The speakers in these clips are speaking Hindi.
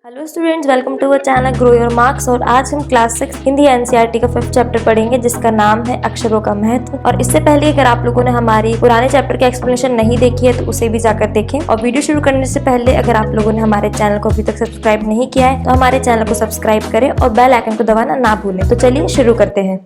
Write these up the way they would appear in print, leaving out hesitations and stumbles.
Hello students, welcome to our channel grow your marks. और आज हम क्लास 6 हिंदी एनसीईआरटी का 5th चैप्टर पढ़ेंगे जिसका नाम है अक्षरों का महत्व। और इससे पहले अगर आप लोगों ने हमारी पुराने चैप्टर की एक्सप्लेनेशन नहीं देखी है तो उसे भी जाकर देखें। और वीडियो शुरू करने से पहले अगर आप लोगों ने हमारे चैनल को अभी तक सब्सक्राइब नहीं किया है तो हमारे चैनल को सब्सक्राइब करें और बेल आइकन को दबाना ना भूलें। तो चलिए शुरू करते हैं।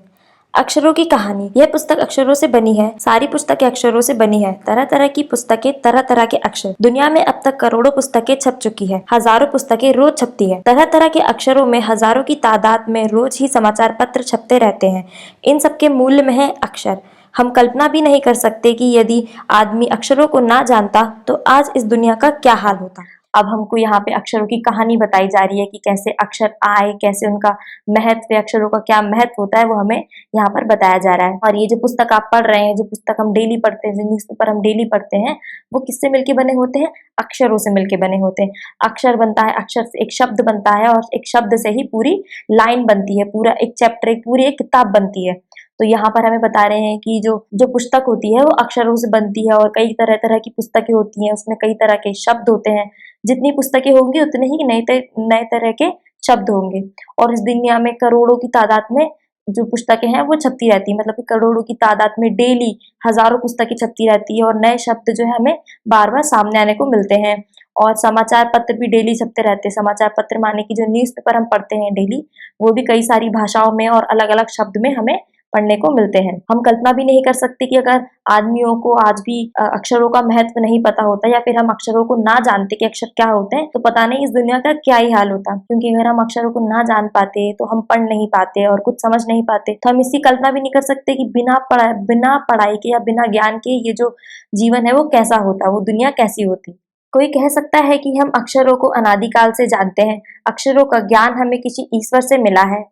अक्षरों की कहानी। यह पुस्तक अक्षरों से बनी है। सारी पुस्तकें अक्षरों से बनी है। तरह तरह की पुस्तकें, तरह तरह के अक्षर। दुनिया में अब तक करोड़ों पुस्तकें छप चुकी है। हजारों पुस्तकें रोज छपती है। तरह तरह के अक्षरों में हजारों की तादाद में रोज ही समाचार पत्र छपते रहते हैं। इन सबके मूल्य में है अक्षर। हम कल्पना भी नहीं कर सकते कि यदि आदमी अक्षरों को ना जानता तो आज इस दुनिया का क्या हाल होता। अब हमको यहाँ पे अक्षरों की कहानी बताई जा रही है कि कैसे अक्षर आए, कैसे उनका महत्व, अक्षरों का क्या महत्व होता है वो हमें यहाँ पर बताया जा रहा है। और ये जो पुस्तक आप पढ़ रहे हैं, जो पुस्तक हम डेली पढ़ते हैं, जो न्यूज़पेपर हम डेली पढ़ते हैं, वो किससे मिलके बने होते हैं? अक्षरों से मिलके बने होते हैं। अक्षर बनता है, अक्षर से एक शब्द बनता है और एक शब्द से ही पूरी लाइन बनती है, पूरा एक चैप्टर, एक पूरी एक किताब बनती है। तो यहाँ पर हमें बता रहे हैं कि जो जो पुस्तक होती है वो अक्षरों से बनती है और कई तरह तरह की पुस्तकें होती हैं, उसमें कई तरह के शब्द होते हैं। जितनी पुस्तकें होंगी उतने ही नए तरह के शब्द होंगे। और इस दुनिया में करोड़ों की तादाद में जो पुस्तकें हैं वो छपती रहती है, मतलब कि करोड़ों की तादाद में डेली हजारों पुस्तकें छपती रहती है और नए शब्द जो है हमें बार बार सामने आने को मिलते हैं। और समाचार पत्र भी डेली छपते रहते हैं। समाचार पत्र माने कि जो न्यूज़पेपर हम पढ़ते हैं डेली, वो भी कई सारी भाषाओं में और अलग अलग शब्द में हमें पढ़ने को मिलते हैं। हम कल्पना भी नहीं कर सकते कि अगर आदमियों को आज भी अक्षरों का महत्व नहीं पता होता या फिर हम अक्षरों को ना जानते कि अक्षर क्या होते हैं, तो पता नहीं इस दुनिया का क्या ही हाल होता। क्योंकि अगर हम अक्षरों को ना जान पाते तो हम पढ़ नहीं पाते और कुछ समझ नहीं पाते, तो हम इसकी कल्पना भी नहीं कर सकते कि बिना पढ़ाई के या बिना ज्ञान के ये जो जीवन है वो कैसा होता, वो दुनिया कैसी होती। कोई कह सकता है कि हम अक्षरों को अनादिकाल से जानते हैं। अक्षरों का ज्ञान हमें किसी ईश्वर से मिला है।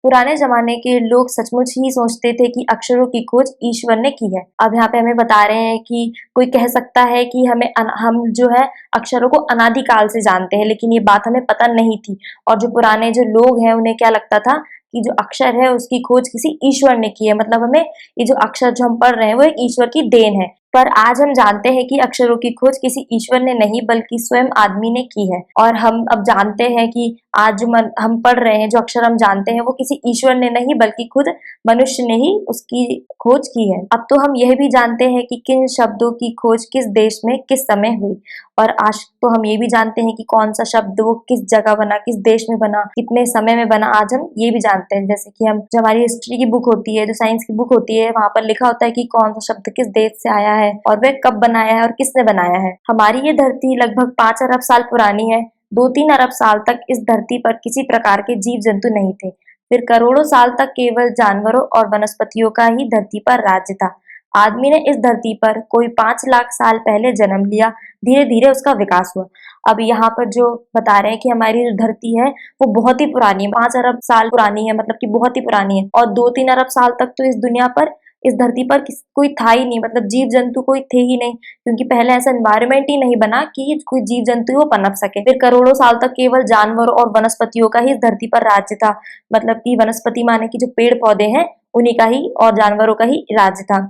पुराने जमाने के लोग सचमुच ही सोचते थे कि अक्षरों की खोज ईश्वर ने की है। अब यहाँ पे हमें बता रहे हैं कि कोई कह सकता है कि हम जो है अक्षरों को अनादिकाल से जानते हैं, लेकिन ये बात हमें पता नहीं थी। और जो पुराने जो लोग हैं उन्हें क्या लगता था कि जो अक्षर है उसकी खोज किसी ईश्वर ने की है, मतलब हमें ये जो अक्षर जो हम पढ़ रहे हैं वो एक ईश्वर की देन है। पर आज हम जानते हैं कि अक्षरों की खोज किसी ईश्वर ने नहीं बल्कि स्वयं आदमी ने की है। और हम अब जानते हैं कि आज जो हम पढ़ रहे हैं, जो अक्षर हम जानते हैं, वो किसी ईश्वर ने नहीं बल्कि खुद मनुष्य ने ही उसकी खोज की है। अब तो हम यह भी जानते हैं कि किन शब्दों की खोज किस देश में किस समय हुई। और आज तो हम ये भी जानते हैं कि कौन सा शब्द वो किस जगह बना, किस देश में बना, कितने समय में बना, आज हम ये भी जानते हैं। जैसे कि हम जो हमारी हिस्ट्री की बुक होती है, जो साइंस की बुक होती है, वहां पर लिखा होता है कि कौन सा शब्द किस देश से आया है और वह कब बनाया है और किसने बनाया है। हमारी ये धरती लगभग 5 अरब साल पुरानी है। 2-3 अरब साल तक इस धरती पर किसी प्रकार के जीव जंतु नहीं थे। फिर करोड़ों साल तक केवल जानवरों और वनस्पतियों का ही धरती पर राज्य था। आदमी ने इस धरती पर कोई 5 लाख साल पहले जन्म लिया। धीरे धीरे उसका विकास हुआ। अब यहाँ पर जो बता रहे हैं कि हमारी जो धरती है वो बहुत ही पुरानी है, 5 अरब साल पुरानी है, मतलब कि बहुत ही पुरानी है। और 2-3 अरब साल तक तो इस धरती पर कोई था ही नहीं, मतलब जीव जंतु कोई थे ही नहीं, क्योंकि पहले ऐसा एनवायरमेंट ही नहीं बना कि कोई जीव जंतु वो पनप सके। फिर करोड़ों साल तक केवल जानवरों और वनस्पतियों का ही इस धरती पर राज्य था, मतलब कि वनस्पति माने कि जो पेड़ पौधे हैं उन्हीं का ही और जानवरों का ही राज्य था।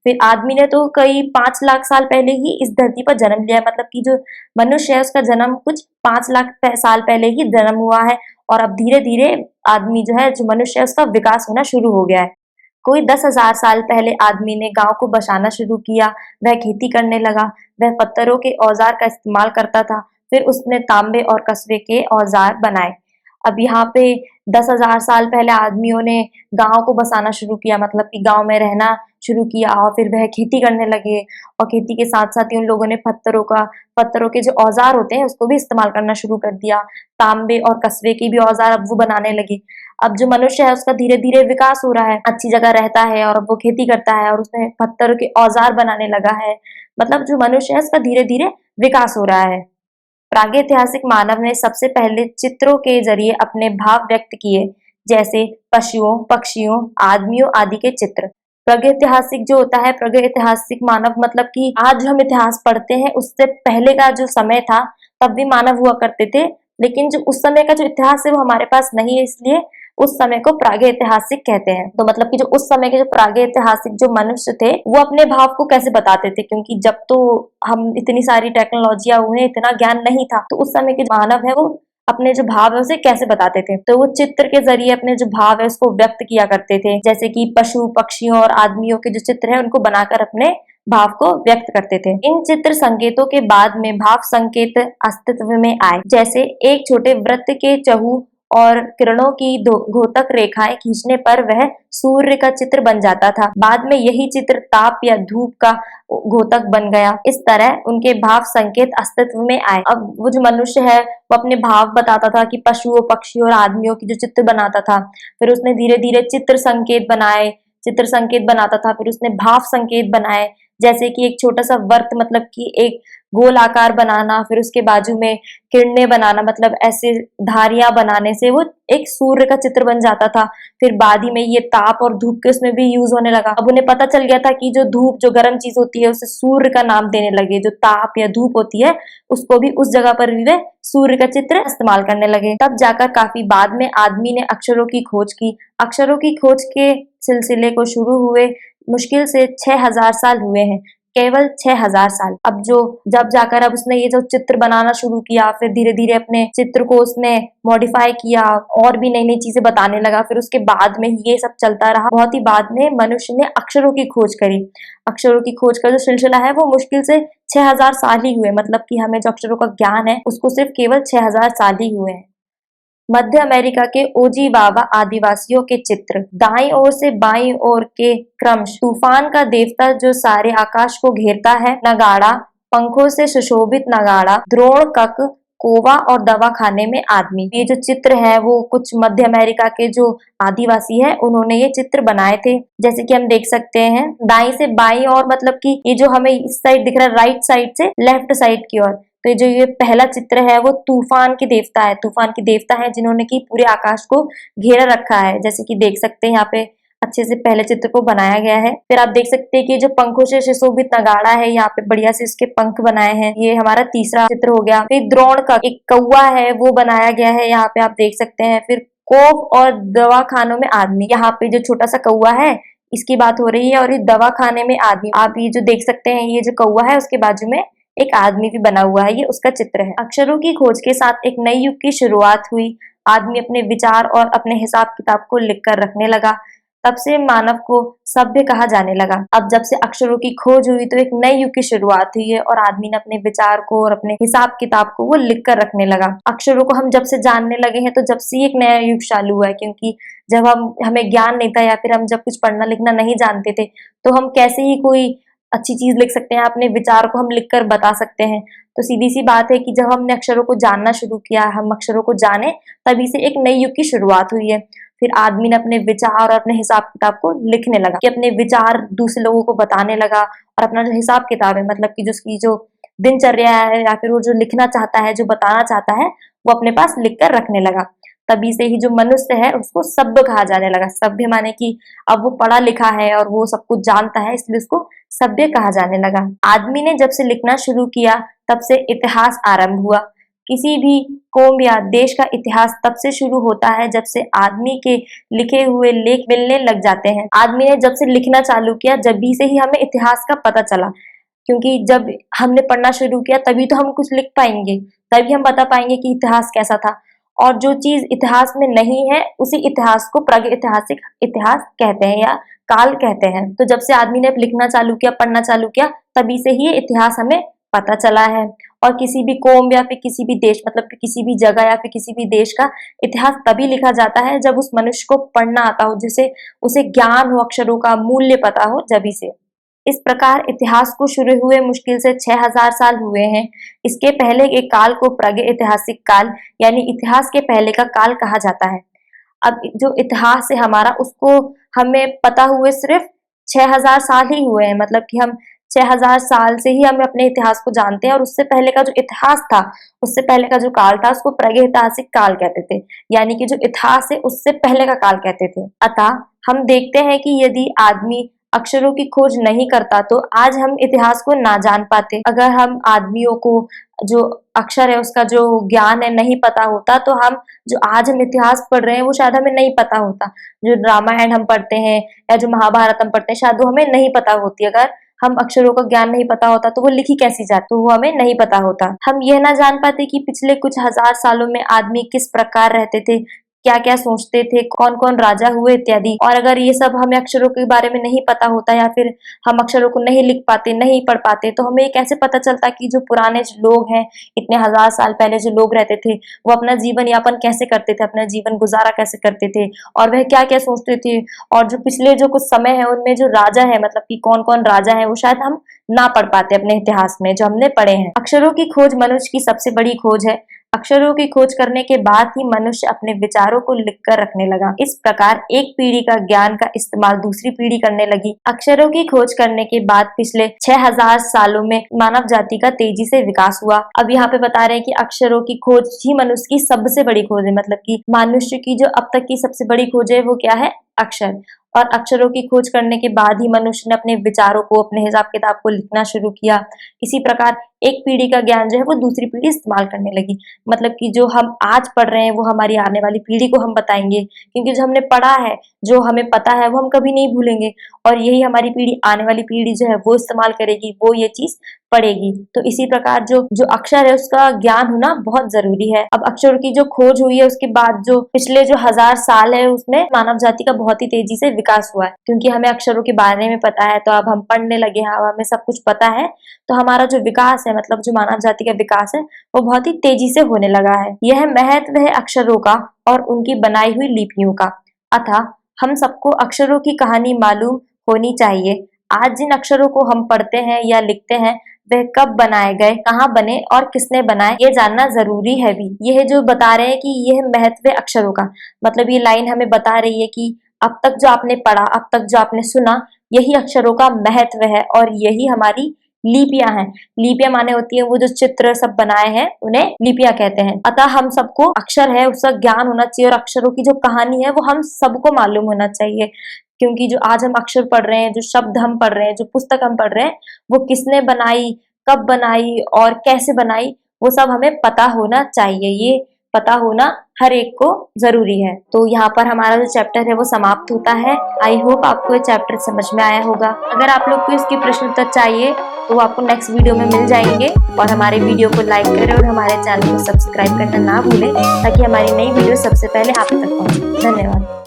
फिर आदमी ने तो कई 5 लाख साल पहले ही इस धरती पर जन्म लिया, मतलब कि जो मनुष्य है उसका जन्म कुछ 5 लाख साल पहले ही जन्म हुआ है। और अब धीरे धीरे आदमी जो है, जो मनुष्य है, उसका विकास होना शुरू हो गया है। कोई 10,000 साल पहले आदमी ने गांव को बसाना शुरू किया। वह खेती करने लगा। वह पत्थरों के औजार का इस्तेमाल करता था। फिर उसने तांबे और कस्बे के औजार बनाए। अब यहाँ पे 10,000 साल पहले आदमियों ने गांव को बसाना शुरू किया, मतलब कि गांव में रहना शुरू किया और फिर वह खेती करने लगे। और खेती के साथ साथ ही उन लोगों ने पत्थरों के जो औजार होते हैं उसको भी इस्तेमाल करना शुरू कर दिया। तांबे और कस्बे के भी औजार अब वो बनाने लगे। अब जो मनुष्य है उसका धीरे धीरे विकास हो रहा है, अच्छी जगह रहता है और अब वो खेती करता है और उसने पत्थरों के औजार बनाने लगा है। मतलब जो मनुष्य है उसका धीरे धीरे विकास हो रहा है। प्रागैतिहासिक मानव ने सबसे पहले चित्रों के जरिए अपने भाव व्यक्त किए, जैसे पशुओं, पक्षियों, आदमियों आदि के चित्र। प्रागैतिहासिक जो होता है, प्रागैतिहासिक मानव मतलब कि आज हम इतिहास पढ़ते हैं उससे पहले का जो समय था तब भी मानव हुआ करते थे, लेकिन जो उस समय का जो इतिहास है वो हमारे पास नहीं है, इसलिए उस समय को प्रागैतिहासिक कहते हैं। तो मतलब कि जो उस समय के जो प्रागैतिहासिक जो मनुष्य थे वो अपने भाव को कैसे बताते थे, क्योंकि जब तो हम इतनी सारी टेक्नोलॉजियां, उन्हें इतना ज्ञान नहीं था, तो उस समय के जो मानव है वो अपने जो भाव है उसे कैसे बताते थे। तो वो चित्र के जरिए अपने जो भाव है उसको व्यक्त किया करते थे, जैसे कि पशु पक्षियों और आदमियों के जो चित्र है उनको बनाकर अपने भाव को व्यक्त करते थे। इन चित्र संकेतों के बाद में भाव संकेत अस्तित्व में आए, जैसे एक छोटे वृत्त के चहु और किरणों की घोतक रेखाएं खींचने पर वह सूर्य का चित्र बन जाता था। बाद में यही चित्र ताप या धूप का घोतक बन गया। इस तरह उनके भाव संकेत अस्तित्व में आए। अब वो जो मनुष्य है वो अपने भाव बताता था कि पशुओं पक्षियों और आदमियों की जो चित्र बनाता था, फिर उसने धीरे धीरे चित्र संकेत बनाए, चित्र संकेत बनाता था, फिर उसने भाव संकेत बनाए, जैसे कि एक छोटा सा वर्त मतलब कि एक गोल आकार बनाना, फिर उसके बाजू में किरणें बनाना मतलब ऐसे धारियां बनाने से वो एक सूर्य का चित्र बन जाता था। फिर बाद ही में ये ताप और धूप के उसमें भी यूज होने लगा। अब उन्हें पता चल गया था कि जो धूप जो गर्म चीज होती है उसे सूर्य का नाम देने लगे, जो ताप या धूप होती है उसको भी उस जगह पर भी वे सूर्य का चित्र इस्तेमाल करने लगे। तब जाकर काफी बाद में आदमी ने अक्षरों की खोज की। अक्षरों की खोज के सिलसिले को शुरू हुए मुश्किल से 6000 साल हुए हैं, केवल 6000 साल। अब जब जाकर अब उसने ये जो चित्र बनाना शुरू किया, फिर धीरे धीरे अपने चित्र को उसने मॉडिफाई किया और भी नई नई चीजें बताने लगा। फिर उसके बाद में ये सब चलता रहा। बहुत ही बाद में मनुष्य ने अक्षरों की खोज करी। अक्षरों की खोज का जो सिलसिला है वो मुश्किल से 6000 साल ही हुए, मतलब कि हमें जो अक्षरों का ज्ञान है उसको सिर्फ केवल 6000 साल ही हुए हैं। मध्य अमेरिका के ओजीवावा आदिवासियों के चित्र। दाईं ओर से बाईं ओर के क्रमश तूफान का देवता जो सारे आकाश को घेरता है, नगाड़ा, पंखों से सुशोभित नगाड़ा, द्रोण कक, कोवा और दवा खाने में आदमी। ये जो चित्र है वो कुछ मध्य अमेरिका के जो आदिवासी है उन्होंने ये चित्र बनाए थे। जैसे कि हम देख सकते हैं दाईं से बाईं ओर मतलब कि ये जो हमें इस साइड दिख रहा है राइट साइड से लेफ्ट साइड की ओर, तो ये जो ये पहला चित्र है वो तूफान के देवता है। तूफान के देवता है जिन्होंने की पूरे आकाश को घेरा रखा है, जैसे कि देख सकते हैं यहाँ पे अच्छे से पहले चित्र को बनाया गया है। फिर आप देख सकते हैं कि जो पंखों से सुशोभित नगाड़ा है, यहाँ पे बढ़िया से इसके पंख बनाए हैं। ये हमारा तीसरा चित्र हो गया। फिर द्रोण का एक कौवा है वो बनाया गया है, यहाँ पे आप देख सकते हैं। फिर कोव और दवा खानों में आदमी, यहाँ पे जो छोटा सा कौवा है इसकी बात हो रही है, और ये दवा खाने में आदमी। आप ये जो देख सकते हैं ये जो कौवा है उसके बाजू में एक आदमी भी बना हुआ है, ये उसका चित्र है। अक्षरों की खोज के साथ एक नई युग की शुरुआत हुई। आदमी अपने विचार और अपने हिसाब किताब को लिखकर रखने लगा। तब से मानव को सभ्य कहा जाने लगा। अब जब से अक्षरों की खोज हुई तो एक नई युग की शुरुआत हुई है और आदमी ने अपने विचार को और अपने हिसाब किताब को वो लिख कर रखने लगा। अक्षरों को हम जब से जानने लगे हैं तो जब से एक नया युग चालू हुआ है, क्योंकि जब हमें ज्ञान नहीं था या फिर हम जब कुछ पढ़ना लिखना नहीं जानते थे तो हम कैसे ही कोई अच्छी चीज लिख सकते हैं, अपने विचार को हम लिखकर बता सकते हैं। तो सीधी सी बात है कि जब हमने अक्षरों को जानना शुरू किया, हम अक्षरों को जाने, तभी से एक नई युग की शुरुआत हुई है। फिर आदमी ने अपने विचार और अपने हिसाब किताब को लिखने लगा, कि अपने विचार दूसरे लोगों को बताने लगा, और अपना जो हिसाब किताब है मतलब कि जिसकी जो दिनचर्या है या फिर वो जो लिखना चाहता है, जो बताना चाहता है, वो अपने पास लिख कर रखने लगा। तभी से ही जो मनुष्य है उसको सभ्य कहा जाने लगा। सभ्य माने कि अब वो पढ़ा लिखा है और वो सब कुछ जानता है, इसलिए उसको सभ्य कहा जाने लगा। आदमी ने जब से लिखना शुरू किया तब से इतिहास आरंभ हुआ। किसी भी कौम या देश का इतिहास तब से शुरू होता है जब से आदमी के लिखे हुए लेख मिलने लग जाते हैं। आदमी ने जब से लिखना चालू किया जब भी से ही हमें इतिहास का पता चला, क्योंकि जब हमने पढ़ना शुरू किया तभी तो हम कुछ लिख पाएंगे, तभी हम बता पाएंगे कि इतिहास कैसा था। और जो चीज इतिहास में नहीं है उसी इतिहास को प्रागैतिहासिक इतिहास कहते हैं या काल कहते हैं। तो जब से आदमी ने लिखना चालू किया, पढ़ना चालू किया, तभी से ही ये इतिहास हमें पता चला है। और किसी भी कौम या फिर किसी भी देश मतलब कि किसी भी जगह या फिर किसी भी देश का इतिहास तभी लिखा जाता है जब उस मनुष्य को पढ़ना आता हो, जिसे उसे ज्ञान हो, अक्षरों का मूल्य पता हो, जभी से। इस प्रकार इतिहास को शुरू हुए मुश्किल से 6000 साल हुए हैं। इसके पहले के काल को प्रागैतिहासिक काल यानी इतिहास के पहले का काल कहा जाता है। अब जो इतिहास है हमारा उसको हमें पता हुए सिर्फ 6000 साल ही हुए हैं, मतलब कि हम 6000 साल से ही हमें अपने इतिहास को जानते हैं, और उससे पहले का जो इतिहास था, उससे पहले का जो काल था उसको प्रागैतिहासिक काल कहते थे, यानी कि जो इतिहास है उससे पहले का काल कहते थे। अतः हम देखते हैं कि यदि आदमी अक्षरों की खोज नहीं करता तो आज हम इतिहास को ना जान पाते। अगर हम आदमियों को जो अक्षर है उसका जो ज्ञान है नहीं पता होता तो हम जो आज हम इतिहास पढ़ रहे हैं वो शायद हमें नहीं पता होता। जो रामायण हम पढ़ते हैं या जो महाभारत हम पढ़ते हैं शायद वो हमें नहीं पता होती अगर हम अक्षरों का ज्ञान नहीं पता होता तो वो लिखी कैसी जाती, तो वो हमें नहीं पता होता। हम यह ना जान पाते कि पिछले कुछ हजार सालों में आदमी किस प्रकार रहते थे, क्या क्या सोचते थे, कौन कौन राजा हुए इत्यादि। और अगर ये सब हमें अक्षरों के बारे में नहीं पता होता या फिर हम अक्षरों को नहीं लिख पाते, नहीं पढ़ पाते, तो हमें ये कैसे पता चलता कि जो पुराने जो लोग हैं, इतने हजार साल पहले जो लोग रहते थे, वो अपना जीवन यापन कैसे करते थे, अपना जीवन गुजारा कैसे करते थे और वह क्या क्या सोचते थे। और जो पिछले जो कुछ समय है उनमें जो राजा है, मतलब कि कौन कौन राजा है, वो शायद हम ना पढ़ पाते अपने इतिहास में जो हमने पढ़े हैं। अक्षरों की खोज मनुष्य की सबसे बड़ी खोज है। अक्षरों की खोज करने के बाद ही मनुष्य अपने विचारों को लिखकर रखने लगा। इस प्रकार एक पीढ़ी का ज्ञान का इस्तेमाल दूसरी पीढ़ी करने लगी। अक्षरों की खोज करने के बाद पिछले 6000 सालों में मानव जाति का तेजी से विकास हुआ। अब यहाँ पे बता रहे हैं कि अक्षरों की खोज ही मनुष्य की सबसे बड़ी खोज है, मतलब कि मनुष्य की जो अब तक की सबसे बड़ी खोज है वो क्या है, अक्षर। और अक्षरों की खोज करने के बाद ही मनुष्य ने अपने विचारों को, अपने हिसाब किताब को लिखना शुरू किया। इसी प्रकार एक पीढ़ी का ज्ञान जो है वो दूसरी पीढ़ी इस्तेमाल करने लगी। मतलब कि जो हम आज पढ़ रहे हैं वो हमारी आने वाली पीढ़ी को हम बताएंगे, क्योंकि जो हमने पढ़ा है, जो हमें पता है, वो हम कभी नहीं भूलेंगे और यही हमारी पीढ़ी, आने वाली पीढ़ी जो है वो इस्तेमाल करेगी, वो ये चीज पढ़ेगी। तो इसी प्रकार जो अक्षर है उसका ज्ञान होना बहुत जरूरी है। अब अक्षर की जो खोज हुई है उसके बाद जो पिछले जो 1000 साल है उसमें मानव जाति का बहुत ही तेजी से विकास हुआ है, क्योंकि हमें अक्षरों के बारे में पता है, तो अब हम पढ़ने लगे हैं, अब हमें सब कुछ पता है, तो हमारा जो विकास है, मतलब जो मानव जाति का विकास है, वो बहुत ही तेजी से होने लगा है। यह महत्व है अक्षरों का और उनकी बनाई हुई लिपियों का। अतः हम सबको अक्षरों की कहानी मालूम होनी चाहिए। आज जिन अक्षरों को हम पढ़ते हैं या लिखते हैं वह कब बनाए गए, कहाँ बने और किसने बनाए, ये जानना जरूरी है भी। यह जो बता रहे हैं कि यह महत्व है अक्षरों का, मतलब ये लाइन हमें बता रही है कि अब तक जो आपने पढ़ा, अब तक जो आपने सुना, यही अक्षरों का महत्व है और यही हमारी लिपियां हैं। लिपियां माने होती है वो जो चित्र सब बनाए हैं उन्हें लिपियां कहते हैं। अतः हम सबको अक्षर है उसका ज्ञान होना चाहिए और अक्षरों की जो कहानी है वो हम सबको मालूम होना चाहिए, क्योंकि जो आज हम अक्षर पढ़ रहे हैं, जो शब्द हम पढ़ रहे हैं, जो पुस्तक हम पढ़ रहे हैं, वो किसने बनाई, कब बनाई और कैसे बनाई, वो सब हमें पता होना चाहिए। ये पता होना हर एक को जरूरी है। तो यहाँ पर हमारा जो चैप्टर है वो समाप्त होता है। आई होप आपको ये चैप्टर समझ में आया होगा। अगर आप लोग को इसके प्रश्न उत्तर चाहिए तो आपको नेक्स्ट वीडियो में मिल जाएंगे। और हमारे वीडियो को लाइक करें और हमारे चैनल को सब्सक्राइब करना ना भूलें, ताकि हमारी नई वीडियो सबसे पहले आप तक पहुंचे। धन्यवाद।